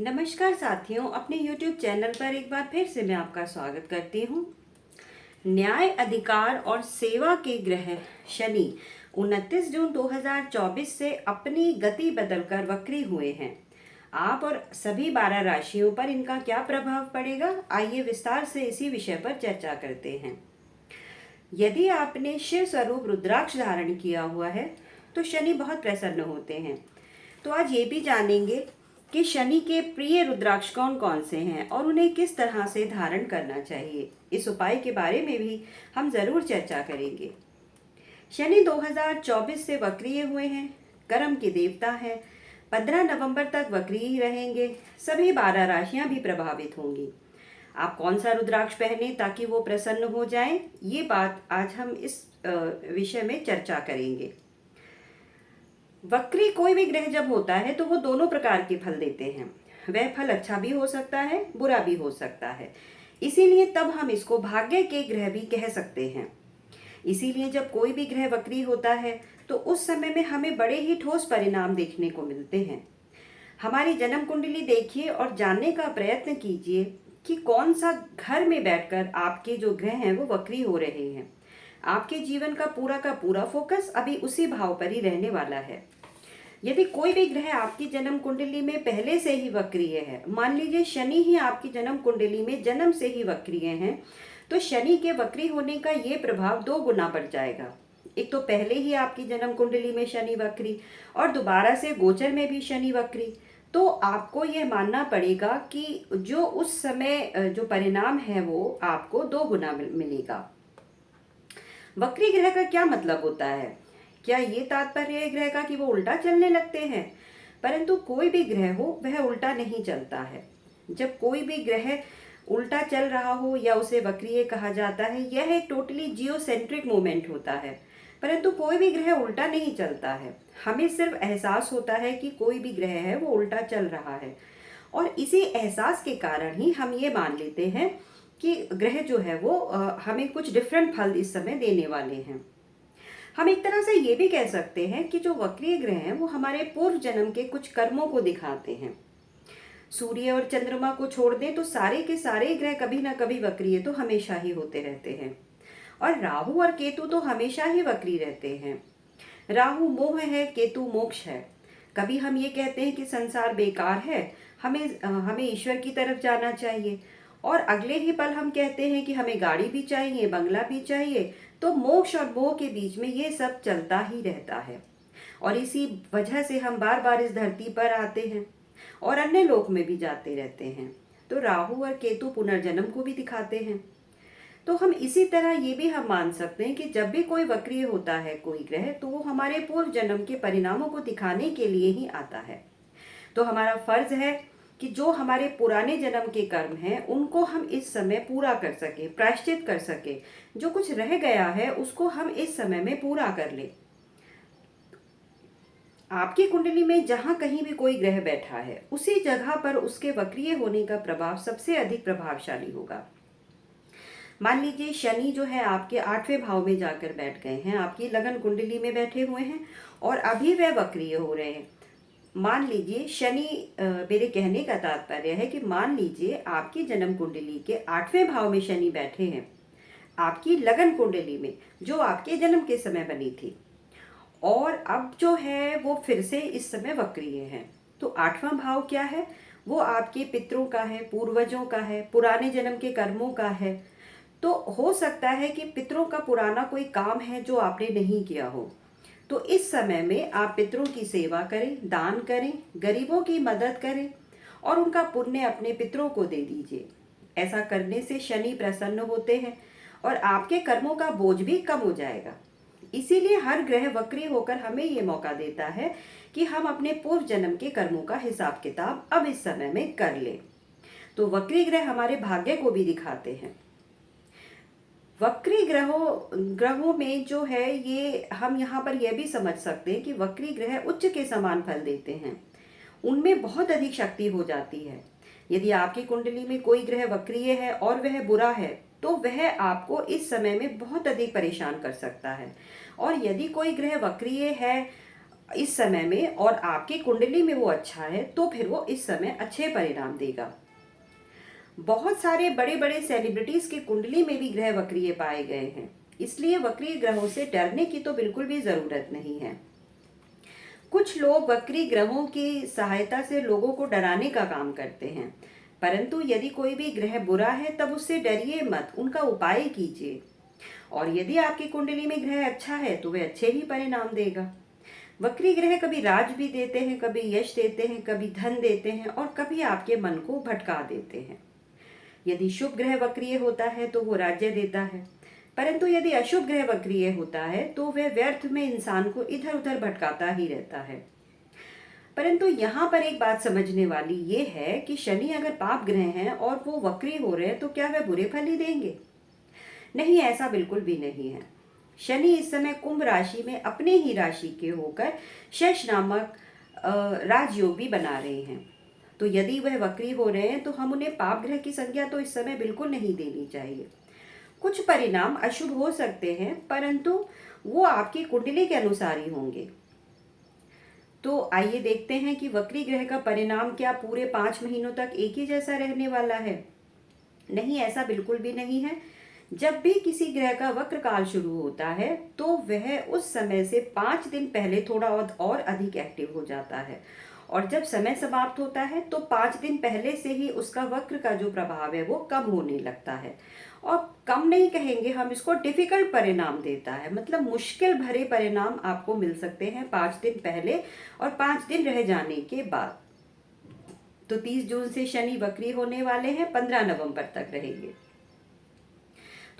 नमस्कार साथियों, अपने YouTube चैनल पर एक बार फिर से मैं आपका स्वागत करती हूँ। न्याय, अधिकार और सेवा के ग्रह शनि 29 जून 2024 से अपनी गति बदलकर वक्री हुए हैं। आप और सभी 12 राशियों पर इनका क्या प्रभाव पड़ेगा, आइए विस्तार से इसी विषय पर चर्चा करते हैं। यदि आपने शिव स्वरूप रुद्राक्ष धारण किया हुआ है तो शनि बहुत प्रसन्न होते हैं। तो आज ये भी जानेंगे कि शनि के प्रिय रुद्राक्ष कौन कौन से हैं और उन्हें किस तरह से धारण करना चाहिए। इस उपाय के बारे में भी हम जरूर चर्चा करेंगे। शनि 2024 से वक्रीय हुए हैं, कर्म के देवता हैं। 15 नवंबर तक वक्री ही रहेंगे। सभी 12 राशियां भी प्रभावित होंगी। आप कौन सा रुद्राक्ष पहने ताकि वो प्रसन्न हो जाएं, ये बात आज हम इस विषय में चर्चा करेंगे। वक्री कोई भी ग्रह जब होता है तो वो दोनों प्रकार के फल देते हैं। वह फल अच्छा भी हो सकता है, बुरा भी हो सकता है। इसीलिए तब हम इसको भाग्य के ग्रह भी कह सकते हैं। इसीलिए जब कोई भी ग्रह वक्री होता है तो उस समय में हमें बड़े ही ठोस परिणाम देखने को मिलते हैं। हमारी जन्म कुंडली देखिए और जानने का प्रयत्न कीजिए कि कौन सा घर में बैठकर आपके जो ग्रह हैं वो वक्री हो रहे हैं। आपके जीवन का पूरा फोकस अभी उसी भाव पर ही रहने वाला है। यदि कोई भी ग्रह आपकी जन्म कुंडली में पहले से ही वक्रीय है, मान लीजिए शनि ही आपकी जन्म कुंडली में जन्म से ही वक्रीय हैं, तो शनि के वक्री होने का ये प्रभाव 2 गुना बढ़ जाएगा। एक तो पहले ही आपकी जन्म कुंडली में शनि वक्री और दोबारा से गोचर में भी शनि वक्री, तो आपको यह मानना पड़ेगा कि जो उस समय जो परिणाम है वो आपको 2 गुना मिलेगा। वक्री ग्रह का क्या मतलब होता है? क्या ये तात्पर्य है ग्रह का कि वो उल्टा चलने लगते हैं? परंतु कोई भी ग्रह हो वह उल्टा नहीं चलता है। जब कोई भी ग्रह उल्टा चल रहा हो या उसे वक्रीय कहा जाता है, यह एक टोटली जियोसेंट्रिक मूवमेंट होता है। परंतु कोई भी ग्रह उल्टा नहीं चलता है। हमें सिर्फ एहसास होता है कि कोई भी ग्रह है वो उल्टा चल रहा है, और इसी एहसास के कारण ही हम ये मान लेते हैं कि ग्रह जो है वो हमें कुछ डिफरेंट फल इस समय देने वाले हैं। हम एक तरह से ये भी कह सकते हैं कि जो वक्रीय ग्रह हैं वो हमारे पूर्व जन्म के कुछ कर्मों को दिखाते हैं। सूर्य और चंद्रमा को छोड़ दें तो सारे के सारे ग्रह कभी ना कभी वक्रीय तो हमेशा ही होते रहते हैं, और राहु और केतु तो हमेशा ही वक्री रहते हैं। राहु मोह है, केतु मोक्ष है। कभी हम ये कहते हैं कि संसार बेकार है, हमें ईश्वर की तरफ जाना चाहिए, और अगले ही पल हम कहते हैं कि हमें गाड़ी भी चाहिए, बंगला भी चाहिए। तो मोक्ष और मोह के बीच में ये सब चलता ही रहता है, और इसी वजह से हम बार बार इस धरती पर आते हैं और अन्य लोक में भी जाते रहते हैं। तो राहु और केतु पुनर्जन्म को भी दिखाते हैं। तो हम इसी तरह ये भी हम मान सकते हैं कि जब भी कोई वक्रीय होता है कोई ग्रह, तो वो हमारे पूर्व जन्म के परिणामों को दिखाने के लिए ही आता है। तो हमारा फर्ज है कि जो हमारे पुराने जन्म के कर्म हैं उनको हम इस समय पूरा कर सके, प्रायश्चित कर सके। जो कुछ रह गया है उसको हम इस समय में पूरा कर ले। आपकी कुंडली में जहां कहीं भी कोई ग्रह बैठा है उसी जगह पर उसके वक्रीय होने का प्रभाव सबसे अधिक प्रभावशाली होगा। मान लीजिए शनि जो है आपके 8वें भाव में जाकर बैठ गए हैं, आपकी लगन कुंडली में बैठे हुए हैं और अभी वह वक्रीय हो रहे हैं। मान लीजिए शनि, मेरे कहने का तात्पर्य है कि मान लीजिए आपकी जन्म कुंडली के 8वें भाव में शनि बैठे हैं, आपकी लगन कुंडली में जो आपके जन्म के समय बनी थी, और अब जो है वो फिर से इस समय वक्रीय है। तो 8वां भाव क्या है? वो आपके पितरों का है, पूर्वजों का है, पुराने जन्म के कर्मों का है। तो हो सकता है कि पितरों का पुराना कोई काम है जो आपने नहीं किया हो, तो इस समय में आप पितरों की सेवा करें, दान करें, गरीबों की मदद करें और उनका पुण्य अपने पितरों को दे दीजिए। ऐसा करने से शनि प्रसन्न होते हैं और आपके कर्मों का बोझ भी कम हो जाएगा। इसीलिए हर ग्रह वक्री होकर हमें ये मौका देता है कि हम अपने पूर्व जन्म के कर्मों का हिसाब किताब अब इस समय में कर लें। तो वक्री ग्रह हमारे भाग्य को भी दिखाते हैं। वक्री ग्रहों में जो है ये हम यहाँ पर यह भी समझ सकते हैं कि वक्री ग्रह उच्च के समान फल देते हैं, उनमें बहुत अधिक शक्ति हो जाती है। यदि आपकी कुंडली में कोई ग्रह वक्रीय है और वह बुरा है तो वह आपको इस समय में बहुत अधिक परेशान कर सकता है। और यदि कोई ग्रह वक्रीय है इस समय में और आपकी कुंडली में वो अच्छा है, तो फिर वो इस समय अच्छे परिणाम देगा। बहुत सारे बड़े बड़े सेलिब्रिटीज की कुंडली में भी ग्रह वक्रीय पाए गए हैं, इसलिए वक्रीय ग्रहों से डरने की तो बिल्कुल भी जरूरत नहीं है। कुछ लोग वक्री ग्रहों की सहायता से लोगों को डराने का काम करते हैं, परंतु यदि कोई भी ग्रह बुरा है तब उससे डरिए मत, उनका उपाय कीजिए। और यदि आपकी कुंडली में ग्रह अच्छा है तो वह अच्छे ही परिणाम देगा। वक्री ग्रह कभी राज भी देते हैं, कभी यश देते हैं, कभी धन देते हैं और कभी आपके मन को भटका देते हैं। यदि शुभ ग्रह वक्रीय होता है तो वो राज्य देता है, परंतु यदि अशुभ ग्रह वक्रीय होता है तो वह व्यर्थ में इंसान को इधर उधर भटकाता ही रहता है। परंतु यहाँ पर एक बात समझने वाली ये है कि शनि अगर पाप ग्रह हैं और वो वक्री हो रहे हैं तो क्या वह बुरे फल ही देंगे? नहीं, ऐसा बिल्कुल भी नहीं है। शनि इस समय कुंभ राशि में अपने ही राशि के होकर शश नामक राजयोग भी बना रहे हैं। तो यदि वह वक्री हो रहे हैं तो हम उन्हें पाप ग्रह की संज्ञा तो इस समय बिल्कुल नहीं देनी चाहिए। कुछ परिणाम अशुभ हो सकते हैं, परंतु वो आपकी कुंडली के अनुसार ही होंगे। तो आइए देखते हैं कि वक्री ग्रह का परिणाम क्या पूरे 5 महीनों तक एक ही जैसा रहने वाला है? नहीं, ऐसा बिल्कुल भी नहीं है। जब भी किसी ग्रह का वक्र काल शुरू होता है तो वह उस समय से 5 दिन पहले थोड़ा और अधिक एक्टिव हो जाता है, और जब समय समाप्त होता है तो 5 दिन पहले से ही उसका वक्र का जो प्रभाव है वो कम होने लगता है। और कम नहीं कहेंगे हम इसको, डिफिकल्ट परिणाम देता है, मतलब मुश्किल भरे परिणाम आपको मिल सकते हैं 5 दिन पहले और 5 दिन रह जाने के बाद। तो 30 जून से शनि वक्री होने वाले हैं, 15 नवंबर तक रहेंगे।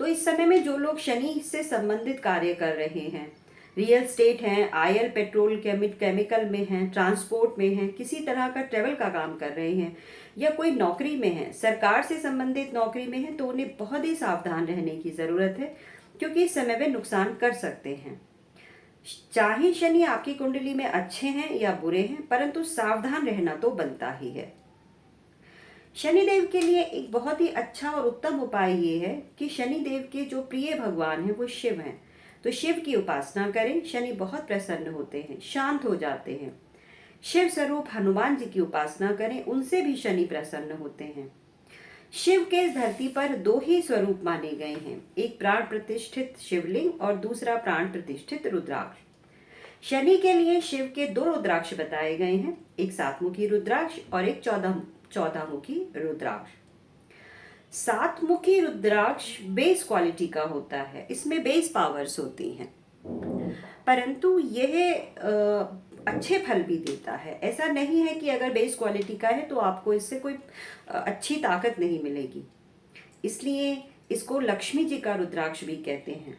तो इस समय में जो लोग शनि से संबंधित कार्य कर रहे हैं, रियल स्टेट हैं, ऑयल पेट्रोल केमिकल में हैं, ट्रांसपोर्ट में हैं, किसी तरह का ट्रेवल का काम कर रहे हैं, या कोई नौकरी में है, सरकार से संबंधित नौकरी में है, तो उन्हें बहुत ही सावधान रहने की ज़रूरत है, क्योंकि इस समय वे नुकसान कर सकते हैं। चाहे शनि आपकी कुंडली में अच्छे हैं या बुरे हैं, परंतु सावधान रहना तो बनता ही है। शनिदेव के लिए एक बहुत ही अच्छा और उत्तम उपाय ये है कि शनिदेव के जो प्रिय भगवान हैं वो शिव हैं, तो शिव की उपासना करें। शनि बहुत प्रसन्न होते हैं, शांत हो जाते हैं। शिव स्वरूप हनुमान जी की उपासना करें, उनसे भी शनि प्रसन्न होते हैं। शिव के इस धरती पर 2 ही स्वरूप माने गए हैं, एक प्राण प्रतिष्ठित शिवलिंग और दूसरा प्राण प्रतिष्ठित रुद्राक्ष। शनि के लिए शिव के 2 रुद्राक्ष बताए गए हैं, एक 7 मुखी रुद्राक्ष और एक 14 मुखी रुद्राक्ष। 7 मुखी रुद्राक्ष बेस क्वालिटी का होता है, इसमें बेस पावर्स होती हैं, परंतु यह अच्छे फल भी देता है। ऐसा नहीं है कि अगर बेस क्वालिटी का है तो आपको इससे कोई अच्छी ताकत नहीं मिलेगी, इसलिए इसको लक्ष्मी जी का रुद्राक्ष भी कहते हैं।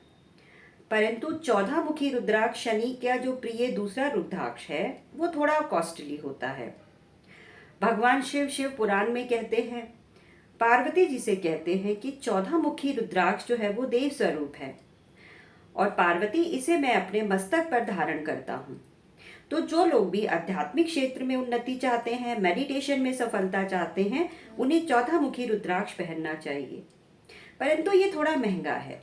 परंतु 14 मुखी रुद्राक्ष शनि का जो प्रिय दूसरा रुद्राक्ष है वो थोड़ा कॉस्टली होता है। भगवान शिव शिव पुराण में कहते हैं, पार्वती जी से कहते हैं कि 14 मुखी रुद्राक्ष जो है वो देव स्वरूप है, और पार्वती इसे मैं अपने मस्तक पर धारण करता हूँ। तो जो लोग भी आध्यात्मिक क्षेत्र में उन्नति चाहते हैं, मेडिटेशन में सफलता चाहते हैं, उन्हें 14 मुखी रुद्राक्ष पहनना चाहिए, परंतु ये थोड़ा महंगा है।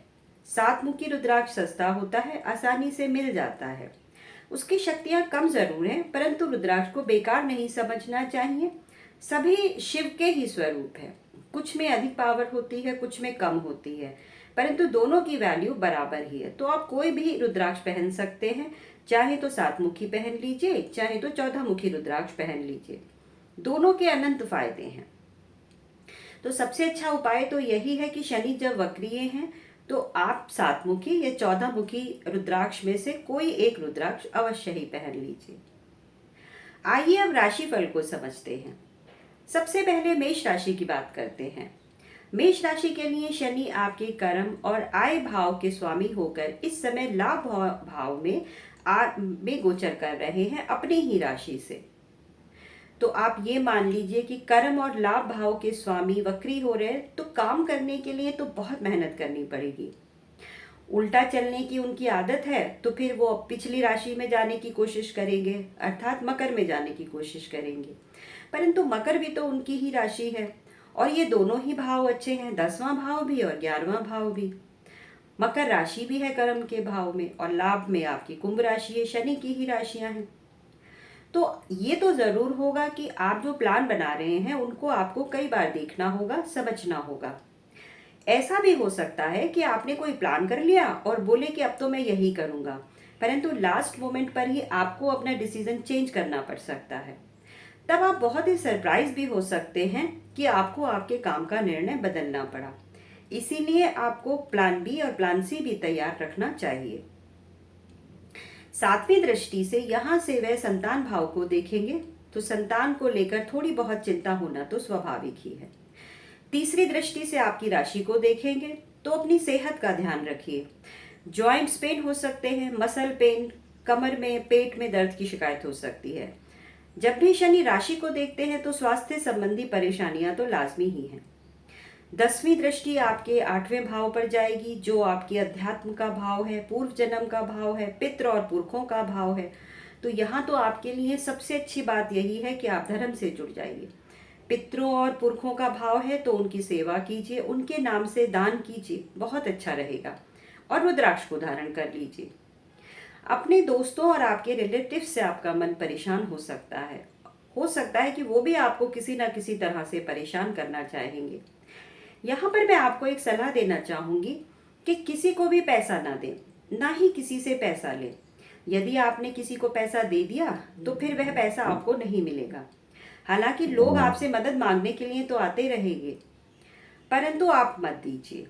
7 मुखी रुद्राक्ष सस्ता होता है, आसानी से मिल जाता है। उसकी शक्तियाँ कम जरूर हैं, परंतु रुद्राक्ष को बेकार नहीं समझना चाहिए। सभी शिव के ही स्वरूप है, कुछ में अधिक पावर होती है, कुछ में कम होती है, परंतु दोनों की वैल्यू बराबर ही है। तो आप कोई भी रुद्राक्ष पहन सकते हैं, चाहे तो 7 मुखी पहन लीजिए, चाहे तो 14 मुखी रुद्राक्ष पहन लीजिए, दोनों के अनंत फायदे हैं। तो सबसे अच्छा उपाय तो यही है कि शनि जब वक्रीय हैं तो आप 7 मुखी या 14 मुखी रुद्राक्ष में से कोई एक रुद्राक्ष अवश्य ही पहन लीजिए। आइए अब राशिफल को समझते हैं। सबसे पहले मेष राशि की बात करते हैं। मेष राशि के लिए शनि आपके कर्म और आय भाव के स्वामी होकर इस समय लाभ भाव में गोचर कर रहे हैं अपनी ही राशि से। तो आप ये मान लीजिए कि कर्म और लाभ भाव के स्वामी वक्री हो रहे हैं, तो काम करने के लिए तो बहुत मेहनत करनी पड़ेगी। उल्टा चलने की उनकी आदत है, तो फिर वो पिछली राशि में जाने की कोशिश करेंगे, अर्थात मकर में जाने की कोशिश करेंगे। परंतु मकर भी तो उनकी ही राशि है, और ये दोनों ही भाव अच्छे हैं, 10वां भाव भी और 11वां भाव भी। मकर राशि भी है कर्म के भाव में, और लाभ में आपकी कुंभ राशि है, शनि की ही राशियां हैं। तो ये तो ज़रूर होगा कि आप जो प्लान बना रहे हैं उनको आपको कई बार देखना होगा, समझना होगा। ऐसा भी हो सकता है कि आपने कोई प्लान कर लिया और बोले कि अब तो मैं यही करूँगा, परंतु लास्ट मोमेंट पर ही आपको अपना डिसीजन चेंज करना पड़ सकता है। तब आप बहुत ही सरप्राइज भी हो सकते हैं कि आपको आपके काम का निर्णय बदलना पड़ा। इसीलिए आपको प्लान बी और प्लान सी भी तैयार रखना चाहिए। सातवीं दृष्टि से यहाँ से वह संतान भाव को देखेंगे तो संतान को लेकर थोड़ी बहुत चिंता होना तो स्वाभाविक ही है। तीसरी दृष्टि से आपकी राशि को देखेंगे तो अपनी सेहत का ध्यान रखिए। जॉइंट्स पेन हो सकते हैं, मसल पेन, कमर में, पेट में दर्द की शिकायत हो सकती है। जब भी शनि राशि को देखते हैं तो स्वास्थ्य संबंधी परेशानियां तो लाजमी ही हैं। 10वीं दृष्टि आपके 8वें भाव पर जाएगी, जो आपके अध्यात्म का भाव है, पूर्व जन्म का भाव है, पितृ और पुरखों का भाव है। तो यहाँ तो आपके लिए सबसे अच्छी बात यही है कि आप धर्म से जुड़ जाइए। पितरों और पुरखों का भाव है तो उनकी सेवा कीजिए, उनके नाम से दान कीजिए, बहुत अच्छा रहेगा। और रुद्राक्ष को धारण कर लीजिए। अपने दोस्तों और आपके रिलेटिव से आपका मन परेशान हो सकता है कि वो भी आपको किसी ना किसी तरह से परेशान करना चाहेंगे। यहाँ पर मैं आपको एक सलाह देना चाहूँगी कि किसी को भी पैसा ना दें, ना ही किसी से पैसा लें। यदि आपने किसी को पैसा दे दिया तो फिर वह पैसा आपको नहीं मिलेगा। हालांकि लोग आपसे मदद मांगने के लिए तो आते रहेंगे, परंतु आप मत दीजिए।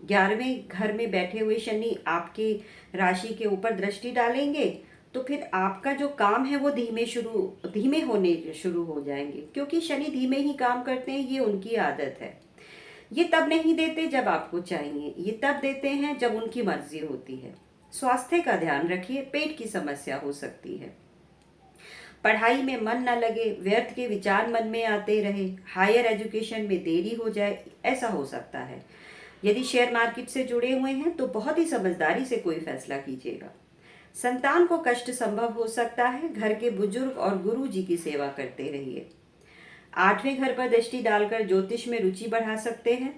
11वें घर में बैठे हुए शनि आपके राशि के ऊपर दृष्टि डालेंगे तो फिर आपका जो काम है वो धीमे होने शुरू हो जाएंगे, क्योंकि शनि धीमे ही काम करते हैं, ये उनकी आदत है। ये तब नहीं देते जब आपको चाहिए, ये तब देते हैं जब उनकी मर्जी होती है। स्वास्थ्य का ध्यान रखिए, पेट की समस्या हो सकती है। पढ़ाई में मन न लगे, व्यर्थ के विचार मन में आते रहे, हायर एजुकेशन में देरी हो जाए, ऐसा हो सकता है। यदि शेयर मार्केट से जुड़े हुए हैं तो बहुत ही समझदारी से कोई फैसला कीजिएगा। संतान को कष्ट संभव हो सकता है, घर के बुजुर्ग और गुरु जी की सेवा करते रहिए। 8वें घर पर दृष्टि डालकर ज्योतिष में रुचि बढ़ा सकते हैं।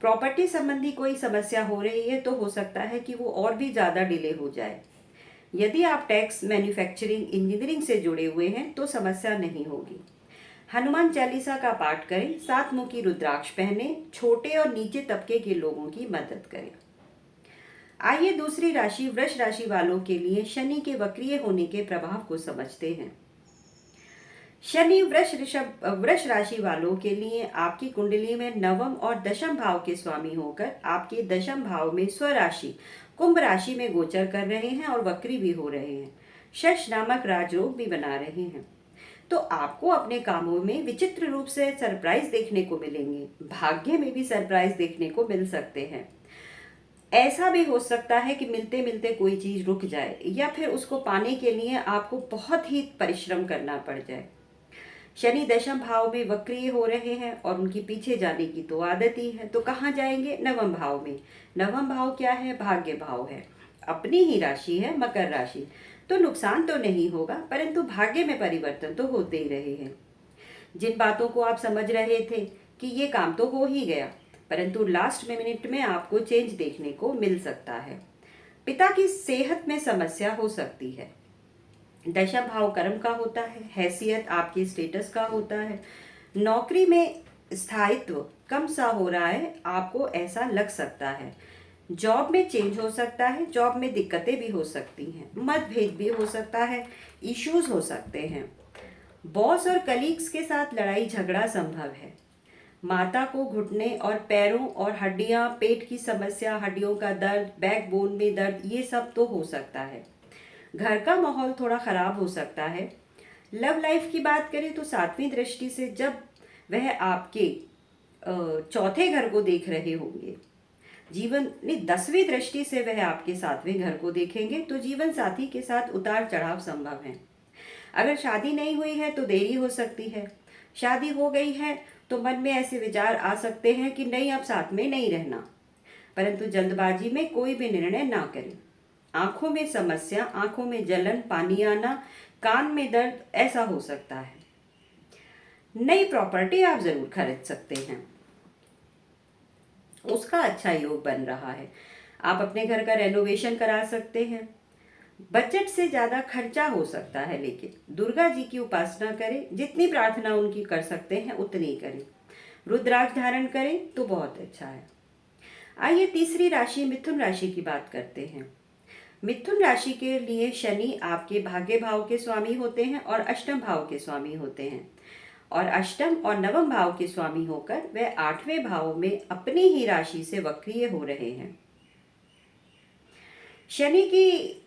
प्रॉपर्टी संबंधी कोई समस्या हो रही है तो हो सकता है कि वो और भी ज़्यादा डिले हो जाए। यदि आप टैक्स, मैन्युफैक्चरिंग, इंजीनियरिंग से जुड़े हुए हैं तो समस्या नहीं होगी। हनुमान चालीसा का पाठ करें, 7 मुखी रुद्राक्ष पहने, छोटे और नीचे तबके के लोगों की मदद करें। आइए दूसरी राशि वृष राशि वालों के लिए शनि के वक्रीय होने के प्रभाव को समझते हैं। शनि वृष राशि वालों के लिए आपकी कुंडली में नवम और दशम भाव के स्वामी होकर आपके दशम भाव में स्वराशि कुंभ राशि में गोचर कर रहे हैं और वक्री भी हो रहे हैं। शश नामक राजयोग भी बना रहे हैं। तो आपको अपने कामों में विचित्र रूप से सरप्राइज देखने को मिलेंगे। भाग्य में भी सरप्राइज देखने को मिल सकते हैं। ऐसा भी हो सकता है कि मिलते मिलते कोई चीज रुक जाए या फिर उसको पाने के लिए आपको बहुत ही परिश्रम करना पड़ जाए। शनि दशम भाव में वक्रीय हो रहे हैं और उनकी पीछे जाने की तो आदत ही है। तो कहाँ जाएंगे? नवम भाव में। नवम भाव क्या है? भाग्य भाव है, अपनी ही राशि है, मकर राशि। तो नुकसान तो नहीं होगा, परंतु भाग्य में परिवर्तन तो होते ही रहे हैं। जिन बातों को आप समझ रहे थे कि ये काम तो हो ही गया, परंतु लास्ट मिनट में आपको चेंज देखने को मिल सकता है। पिता की सेहत में समस्या हो सकती है। दशम भाव कर्म का होता है, हैसियत आपके स्टेटस का होता है। नौकरी में स्थायित्व कम सा हो रहा है, आपको ऐसा लग सकता है। जॉब में चेंज हो सकता है, जॉब में दिक्कतें भी हो सकती हैं, मतभेद भी हो सकता है, इश्यूज हो सकते हैं। बॉस और कलीग्स के साथ लड़ाई झगड़ा संभव है। माता को घुटने और पैरों और हड्डियां, पेट की समस्या, हड्डियों का दर्द, बैकबोन में दर्द, ये सब तो हो सकता है। घर का माहौल थोड़ा खराब हो सकता है। लव लाइफ की बात करें तो 7वीं दृष्टि से जब वह आपके चौथे घर को देख रहे होंगे, जीवन नहीं 10वीं दृष्टि से वह आपके 7वें घर को देखेंगे तो जीवन साथी के साथ उतार चढ़ाव संभव है। अगर शादी नहीं हुई है तो देरी हो सकती है। शादी हो गई है तो मन में ऐसे विचार आ सकते हैं कि नहीं, अब साथ में नहीं रहना, परंतु जल्दबाजी में कोई भी निर्णय ना करें। आंखों में समस्या, आंखों में जलन, पानी आना, कान में दर्द, ऐसा हो सकता है। नई प्रॉपर्टी आप जरूर खरीद सकते हैं, उसका अच्छा योग बन रहा है। आप अपने घर का रेनोवेशन करा सकते हैं। बजट से ज़्यादा खर्चा हो सकता है, लेकिन दुर्गा जी की उपासना करें, जितनी प्रार्थना उनकी कर सकते हैं उतनी करें। रुद्राक्ष धारण करें तो बहुत अच्छा है। आइए तीसरी राशि मिथुन राशि की बात करते हैं। मिथुन राशि के लिए शनि आपके भाग्य भाव के स्वामी होते हैं और अष्टम भाव के स्वामी होते हैं, और अष्टम और नवम भाव के स्वामी होकर वह आठवें भाव में अपनी ही राशि से वक्रीय हो रहे हैं। शनि की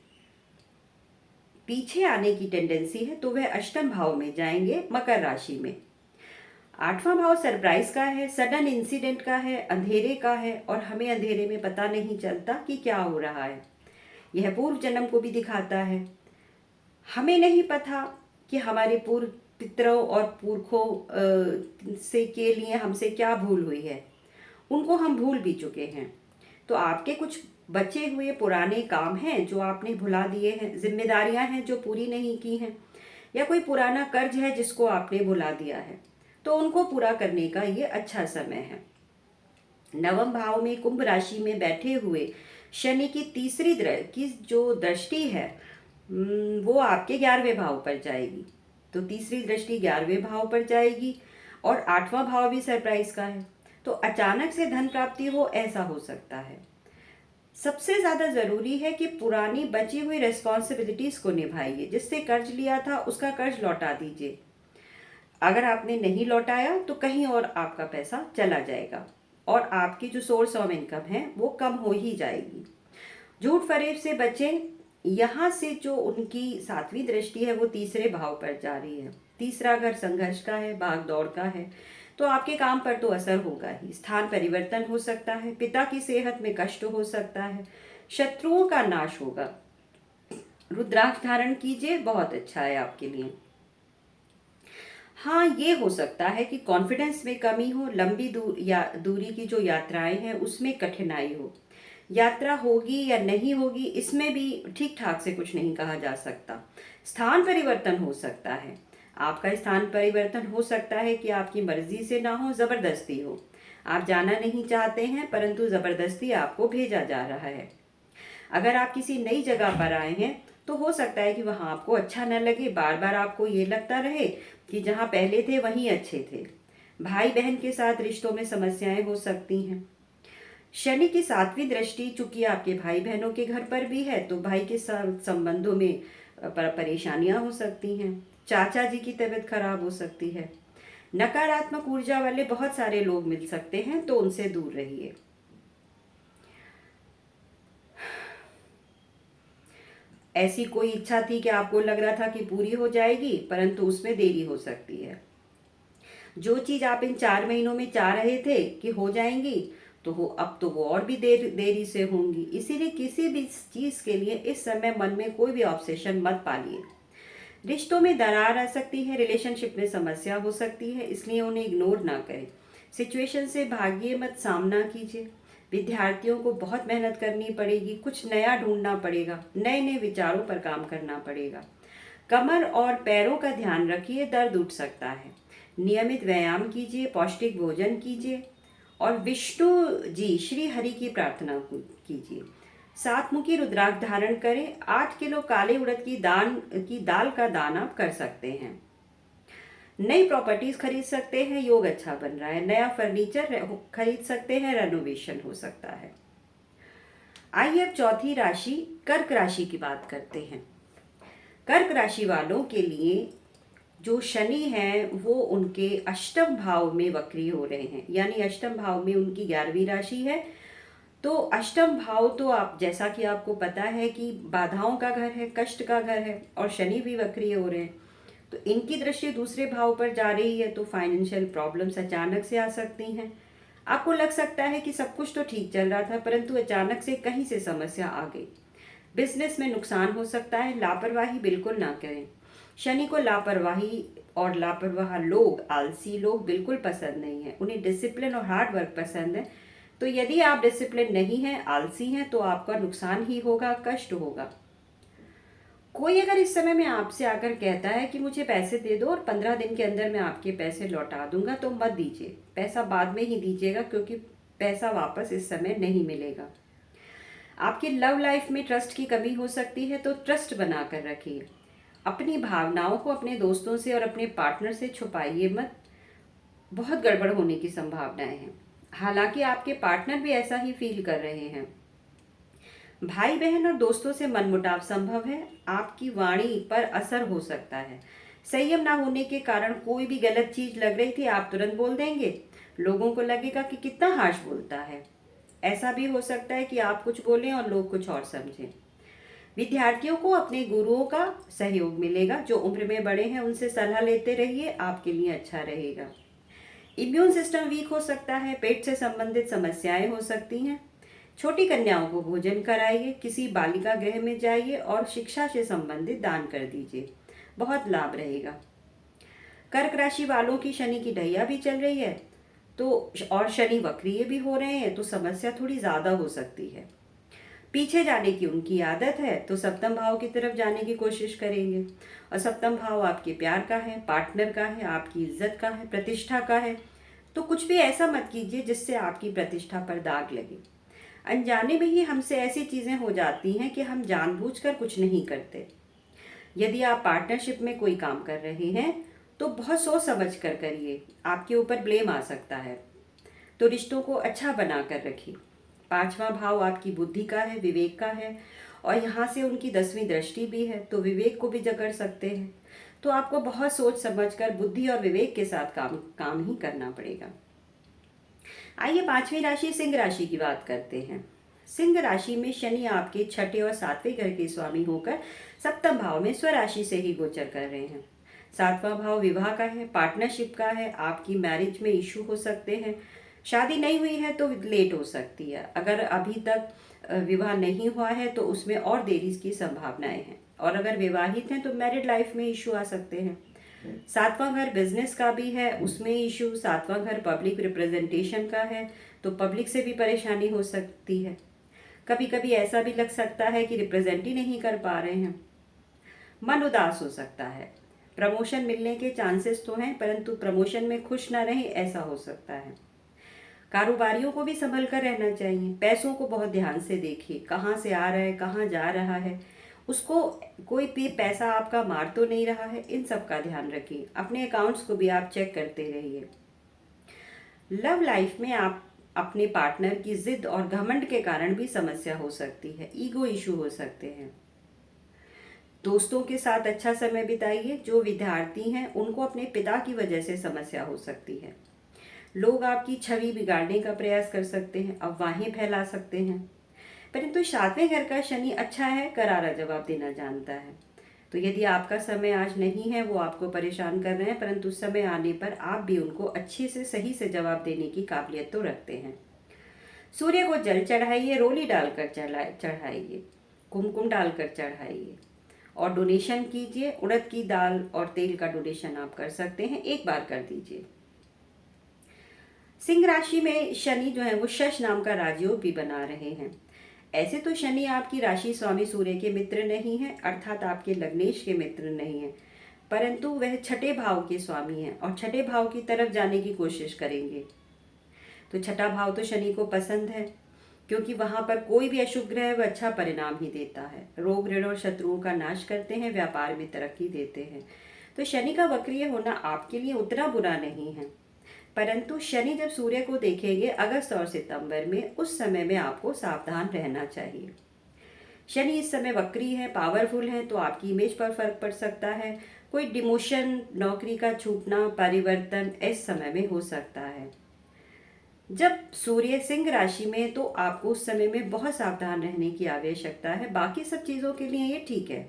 पीछे आने की टेंडेंसी है, तो वह अष्टम भाव में जाएंगे, मकर राशि में। आठवां भाव सरप्राइज का है, सडन इंसिडेंट का है, अंधेरे का है, और हमें अंधेरे में पता नहीं चलता कि क्या हो रहा है। यह पूर्व जन्म को भी दिखाता है। हमें नहीं पता कि हमारे पूर्व पितरों और पुरखों से के लिए हमसे क्या भूल हुई है, उनको हम भूल भी चुके हैं। तो आपके कुछ बचे हुए पुराने काम हैं जो आपने भुला दिए हैं, जिम्मेदारियां हैं जो पूरी नहीं की हैं, या कोई पुराना कर्ज है जिसको आपने भुला दिया है, तो उनको पूरा करने का ये अच्छा समय है। नवम भाव में कुंभ राशि में बैठे हुए शनि की तीसरी की जो दृष्टि है, वो आपके 11वें भाव पर जाएगी। तो तीसरी दृष्टि 11वें भाव पर जाएगी, और 8वां भाव भी सरप्राइज का है। तो अचानक से धन प्राप्ति हो, ऐसा हो सकता है। सबसे ज़्यादा ज़रूरी है कि पुरानी बची हुई रिस्पॉन्सिबिलिटीज़ को निभाइए। जिससे कर्ज लिया था उसका कर्ज लौटा दीजिए। अगर आपने नहीं लौटाया तो कहीं और आपका पैसा चला जाएगा, और आपकी जो सोर्स ऑफ इनकम है वो कम हो ही जाएगी। झूठ फरेब से बचें। यहाँ से जो उनकी 7वीं दृष्टि है वो तीसरे भाव पर जा रही है। तीसरा घर संघर्ष का है, भाग दौड़ का है, तो आपके काम पर तो असर होगा ही। स्थान परिवर्तन हो सकता है, पिता की सेहत में कष्ट हो सकता है, शत्रुओं का नाश होगा। रुद्राक्ष धारण कीजिए, बहुत अच्छा है आपके लिए। हाँ, ये हो सकता है कि कॉन्फिडेंस में कमी हो, लंबी दूरी की जो यात्राएं हैं उसमें कठिनाई हो। यात्रा होगी या नहीं होगी इसमें भी ठीक ठाक से कुछ नहीं कहा जा सकता। स्थान परिवर्तन हो सकता है। आपका स्थान परिवर्तन हो सकता है कि आपकी मर्जी से ना हो, ज़बरदस्ती हो। आप जाना नहीं चाहते हैं परंतु ज़बरदस्ती आपको भेजा जा रहा है। अगर आप किसी नई जगह पर आए हैं तो हो सकता है कि वहाँ आपको अच्छा न लगे, बार बार आपको ये लगता रहे कि जहाँ पहले थे वहीं अच्छे थे। भाई बहन के साथ रिश्तों में समस्याएं हो सकती हैं। शनि की 7वीं दृष्टि चूंकि आपके भाई बहनों के घर पर भी है, तो भाई के साथ संबंधों में परेशानियां हो सकती हैं। चाचा जी की तबीयत खराब हो सकती है। नकारात्मक ऊर्जा वाले बहुत सारे लोग मिल सकते हैं, तो उनसे दूर रहिए। ऐसी कोई इच्छा थी कि आपको लग रहा था कि पूरी हो जाएगी, परंतु उसमें देरी हो सकती है। जो चीज़ आप इन 4 महीनों में चाह रहे थे कि हो जाएंगी, तो अब तो वो और भी देरी से होंगी। इसीलिए किसी भी चीज़ के लिए इस समय मन में कोई भी ऑब्सेशन मत पालिए। रिश्तों में दरार आ सकती है, रिलेशनशिप में समस्या हो सकती है, इसलिए उन्हें इग्नोर ना करें। सिचुएशन से भागिए मत, सामना कीजिए। विद्यार्थियों को बहुत मेहनत करनी पड़ेगी, कुछ नया ढूंढना पड़ेगा, नए नए विचारों पर काम करना पड़ेगा। कमर और पैरों का ध्यान रखिए, दर्द उठ सकता है। नियमित व्यायाम कीजिए, पौष्टिक भोजन कीजिए, और विष्णु जी श्री हरि की प्रार्थना कीजिए। 7 मुखी रुद्राक्ष धारण करें। 8 किलो काले उड़द की दाल का दान आप कर सकते हैं। नई प्रॉपर्टीज खरीद सकते हैं, योग अच्छा बन रहा है। नया फर्नीचर खरीद सकते हैं, रेनोवेशन हो सकता है। आइए अब चौथी राशि कर्क राशि की बात करते हैं। कर्क राशि वालों के लिए जो शनि है वो उनके अष्टम भाव में वक्री हो रहे हैं, यानी अष्टम भाव में उनकी 11वीं राशि है। तो अष्टम भाव तो आप जैसा कि आपको पता है कि बाधाओं का घर है, कष्ट का घर है, और शनि भी वक्री हो रहे हैं। तो इनकी दृष्टि दूसरे भाव पर जा रही है, तो फाइनेंशियल प्रॉब्लम्स अचानक से आ सकती हैं। आपको लग सकता है कि सब कुछ तो ठीक चल रहा था, परंतु अचानक से कहीं से समस्या आ गई। बिजनेस में नुकसान हो सकता है, लापरवाही बिल्कुल ना करें। शनि को लापरवाही और लापरवाह लोग, आलसी लोग बिल्कुल पसंद नहीं है। उन्हें डिसिप्लिन और हार्ड वर्क पसंद है। तो यदि आप डिसिप्लिन नहीं हैं, आलसी हैं, तो आपका नुकसान ही होगा, कष्ट होगा। कोई अगर इस समय में आपसे आकर कहता है कि मुझे पैसे दे दो और 15 दिन के अंदर मैं आपके पैसे लौटा दूंगा, तो मत दीजिए। पैसा बाद में ही दीजिएगा, क्योंकि पैसा वापस इस समय नहीं मिलेगा। आपकी लव लाइफ में ट्रस्ट की कमी हो सकती है, तो ट्रस्ट बना कर रखिए। अपनी भावनाओं को अपने दोस्तों से और अपने पार्टनर से छुपाइए मत, बहुत गड़बड़ होने की संभावनाएं हैं। हालांकि आपके पार्टनर भी ऐसा ही फील कर रहे हैं। भाई बहन और दोस्तों से मनमुटाव संभव है। आपकी वाणी पर असर हो सकता है। संयम ना होने के कारण कोई भी गलत चीज लग रही थी, आप तुरंत बोल देंगे। लोगों को लगेगा कि कितना हार्श बोलता है। ऐसा भी हो सकता है कि आप कुछ बोलें और लोग कुछ और समझें। विद्यार्थियों को अपने गुरुओं का सहयोग मिलेगा। जो उम्र में बड़े हैं उनसे सलाह लेते रहिए, आपके लिए अच्छा रहेगा। इम्यून सिस्टम वीक हो सकता है। पेट से संबंधित समस्याएं हो सकती हैं। छोटी कन्याओं को भोजन कराइए, किसी बालिका गृह में जाइए और शिक्षा से संबंधित दान कर दीजिए, बहुत लाभ रहेगा। कर्क राशि वालों की शनि की ढैया भी चल रही है, तो और शनि वक्रीय भी हो रहे हैं, तो समस्या थोड़ी ज़्यादा हो सकती है। पीछे जाने की उनकी आदत है, तो सप्तम भाव की तरफ जाने की कोशिश करेंगे। और सप्तम भाव आपके प्यार का है, पार्टनर का है, आपकी इज्जत का है, प्रतिष्ठा का है। तो कुछ भी ऐसा मत कीजिए जिससे आपकी प्रतिष्ठा पर दाग लगे। अनजाने में ही हमसे ऐसी चीज़ें हो जाती हैं कि हम जानबूझकर कुछ नहीं करते। यदि आप पार्टनरशिप में कोई काम कर रहे हैं तो बहुत सोच समझ कर करिए, आपके ऊपर ब्लेम आ सकता है। तो रिश्तों को अच्छा बना कर रखिए। पांचवा भाव आपकी बुद्धि का है, विवेक का है, और यहाँ से उनकी 10वीं दृष्टि भी है, तो विवेक को भी जकड़ सकते हैं। तो आपको बहुत सोच समझकर बुद्धि और विवेक के साथ काम ही करना पड़ेगा। आइए पांचवी राशि सिंह राशि की बात करते हैं। सिंह राशि में शनि आपके छठे और सातवें घर के स्वामी होकर सप्तम भाव में स्वराशि से ही गोचर कर रहे हैं। सातवां भाव विवाह का है, पार्टनरशिप का है। आपकी मैरिज में इशू हो सकते हैं। शादी नहीं हुई है तो लेट हो सकती है। अगर अभी तक विवाह नहीं हुआ है तो उसमें और देरी की संभावनाएं हैं। और अगर विवाहित हैं तो मैरिड लाइफ में इशू आ सकते हैं। सातवां घर बिजनेस का भी है, उसमें इशू। सातवां घर पब्लिक रिप्रेजेंटेशन का है, तो पब्लिक से भी परेशानी हो सकती है। कभी कभी ऐसा भी लग सकता है कि रिप्रेजेंट ही नहीं कर पा रहे हैं। मन उदास हो सकता है। प्रमोशन मिलने के चांसेस तो हैं, परंतु प्रमोशन में खुश ना रहे ऐसा हो सकता है। कारोबारियों को भी संभल कर रहना चाहिए। पैसों को बहुत ध्यान से देखिए, कहाँ से आ रहा है, कहाँ जा रहा है। उसको कोई भी पैसा आपका मार तो नहीं रहा है, इन सब का ध्यान रखिए। अपने अकाउंट्स को भी आप चेक करते रहिए। लव लाइफ में आप अपने पार्टनर की जिद और घमंड के कारण भी समस्या हो सकती है। ईगो इशू हो सकते हैं। दोस्तों के साथ अच्छा समय बिताइए। जो विद्यार्थी हैं उनको अपने पिता की वजह से समस्या हो सकती है। लोग आपकी छवि बिगाड़ने का प्रयास कर सकते हैं, अफवाहें फैला सकते हैं। परंतु सातवें घर का शनि अच्छा है, करारा जवाब देना जानता है। तो यदि आपका समय आज नहीं है, वो आपको परेशान कर रहे हैं, परंतु समय आने पर आप भी उनको अच्छे से सही से जवाब देने की काबिलियत तो रखते हैं। सूर्य को जल चढ़ाइए, रोली डालकर चढ़ाइए, कुमकुम डालकर चढ़ाइए और डोनेशन कीजिए। उड़द की दाल और तेल का डोनेशन आप कर सकते हैं, एक बार कर दीजिए। सिंह राशि में शनि जो है वो शश नाम का राजयोग भी बना रहे हैं। ऐसे तो शनि आपकी राशि स्वामी सूर्य के मित्र नहीं है, अर्थात आपके लग्नेश के मित्र नहीं है, परंतु वह छठे भाव के स्वामी हैं और छठे भाव की तरफ जाने की कोशिश करेंगे। तो छठा भाव तो शनि को पसंद है, क्योंकि वहां पर कोई भी अशुभ ग्रह वह अच्छा परिणाम ही देता है। रोग ऋण और शत्रुओं का नाश करते हैं, व्यापार में तरक्की देते हैं। तो शनि का वक्रीय होना आपके लिए उतना बुरा नहीं है, परंतु शनि जब सूर्य को देखेंगे अगस्त और सितंबर में, उस समय में आपको सावधान रहना चाहिए। शनि इस समय वक्री है, पावरफुल है, तो आपकी इमेज पर फर्क पड़ सकता है। कोई डिमोशन, नौकरी का छूटना, परिवर्तन इस समय में हो सकता है। जब सूर्य सिंह राशि में, तो आपको उस समय में बहुत सावधान रहने की आवश्यकता है। बाकी सब चीज़ों के लिए ये ठीक है।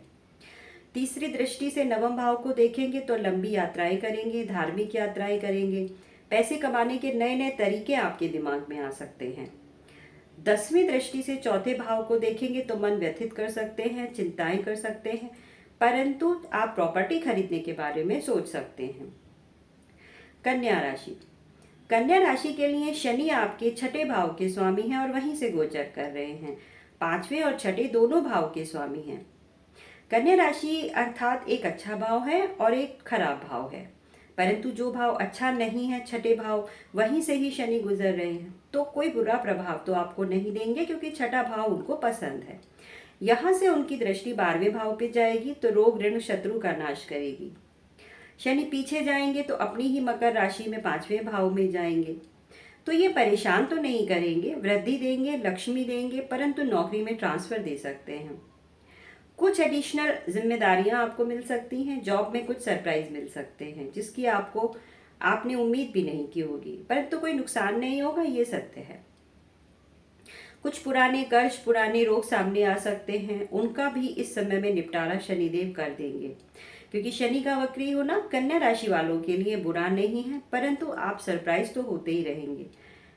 तीसरी दृष्टि से नवम भाव को देखेंगे तो लंबी यात्राएं करेंगे, धार्मिक यात्राएं करेंगे। पैसे कमाने के नए नए तरीके आपके दिमाग में आ सकते हैं। 10वीं दृष्टि से चौथे भाव को देखेंगे तो मन व्यथित कर सकते हैं, चिंताएं कर सकते हैं, परंतु आप प्रॉपर्टी खरीदने के बारे में सोच सकते हैं। कन्या राशि, कन्या राशि के लिए शनि आपके छठे भाव के स्वामी हैं और वहीं से गोचर कर रहे हैं। पांचवें और छठे दोनों भाव के स्वामी हैं। कन्या राशि अर्थात एक अच्छा भाव है और एक खराब भाव है। परंतु जो भाव अच्छा नहीं है, छठे भाव, वहीं से ही शनि गुजर रहे हैं, तो कोई बुरा प्रभाव तो आपको नहीं देंगे, क्योंकि छठा भाव उनको पसंद है। यहाँ से उनकी दृष्टि 12वें भाव पे जाएगी तो रोग ऋण शत्रु का नाश करेगी। शनि पीछे जाएंगे तो अपनी ही मकर राशि में 5वें भाव में जाएंगे, तो ये परेशान तो नहीं करेंगे, वृद्धि देंगे, लक्ष्मी देंगे, परंतु नौकरी में ट्रांसफर दे सकते हैं। कुछ एडिशनल जिम्मेदारियां आपको मिल सकती हैं, जॉब में कुछ सरप्राइज मिल सकते हैं जिसकी आपने उम्मीद भी नहीं की होगी, परंतु कोई नुकसान नहीं होगा, ये सत्य है। कुछ पुराने कर्ज, पुराने रोग सामने आ सकते हैं, उनका भी इस समय में निपटारा शनिदेव कर देंगे, क्योंकि शनि का वक्री होना कन्या राशि वालों के लिए बुरा नहीं है, परंतु आप सरप्राइज तो होते ही रहेंगे।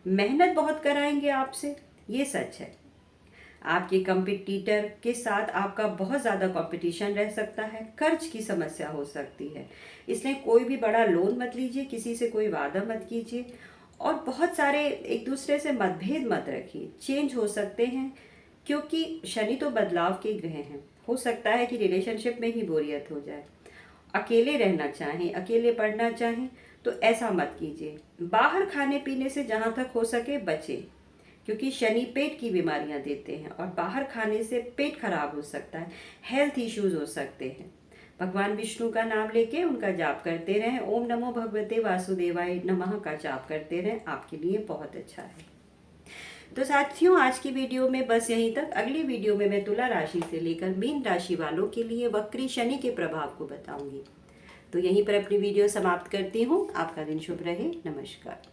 मेहनत बहुत कराएंगे आपसे, ये सच है। आपके कंपटीटर के साथ आपका बहुत ज़्यादा कंपटीशन रह सकता है, कर्ज की समस्या हो सकती है, इसलिए कोई भी बड़ा लोन मत लीजिए, किसी से कोई वादा मत कीजिए, और बहुत सारे एक दूसरे से मतभेद मत रखिए, चेंज हो सकते हैं, क्योंकि शनि तो बदलाव के ग्रह हैं। हो सकता है कि रिलेशनशिप में ही बोरियत हो जाए, अकेले रहना चाहें, अकेले पढ़ना चाहें, तो ऐसा मत कीजिए। बाहर खाने पीने से जहाँ तक हो सके बचें, क्योंकि शनि पेट की बीमारियां देते हैं और बाहर खाने से पेट खराब हो सकता है, हेल्थ इश्यूज हो सकते हैं। भगवान विष्णु का नाम लेके उनका जाप करते रहें, ओम नमो भगवते वासुदेवाय नमः का जाप करते रहें, आपके लिए बहुत अच्छा है। तो साथियों, आज की वीडियो में बस यहीं तक। अगली वीडियो में मैं तुला राशि से लेकर मीन राशि वालों के लिए वक्री शनि के प्रभाव को बताऊंगी। तो यहीं पर अपनी वीडियो समाप्त करती हूँ। आपका दिन शुभ रहे। नमस्कार।